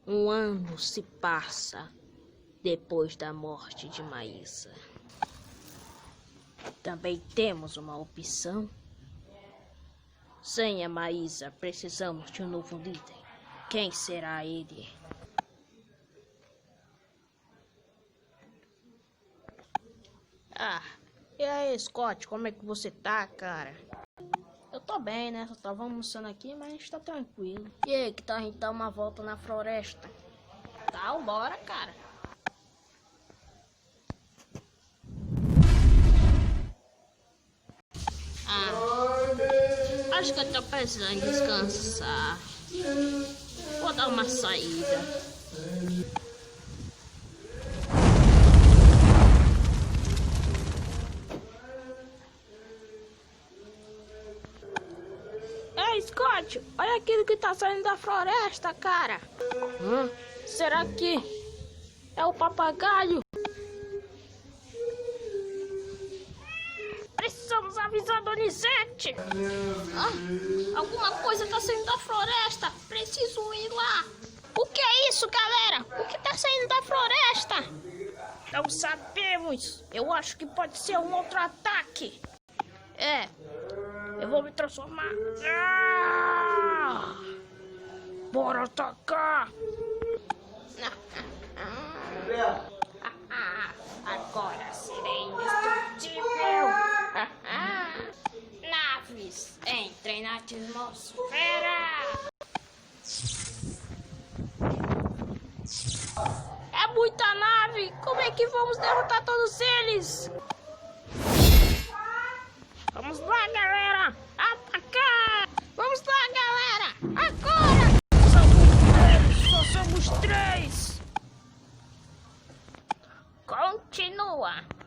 Um ano se passa depois da morte de Maísa. Também temos uma opção. Sem a Maísa, precisamos de um novo líder. Quem será ele? E aí, Scott, como é que você tá, cara? Eu tô bem, né? Só tava almoçando aqui, mas tá tranquilo. E aí, que tal a gente dar uma volta na floresta? Tá, bora, cara. Acho que eu tô precisando descansar. Vou dar uma saída. Ei, Scott, olha aquilo que tá saindo da floresta, cara. Será que é o papagaio? Precisamos avisar a Donizete. Alguma coisa tá saindo da floresta. Preciso ir lá. O que é isso, galera? O que tá saindo da floresta? Não sabemos. Eu acho que pode ser um outro ataque. Eu vou me transformar. Bora atacar. Agora serei indestrutível. Naves, entrem na atmosfera. É muita nave. Como é que vamos derrotar todos eles? Vamos lá, galera. Atacar. Vamos lá, galera. Agora. Só somos três. Continua.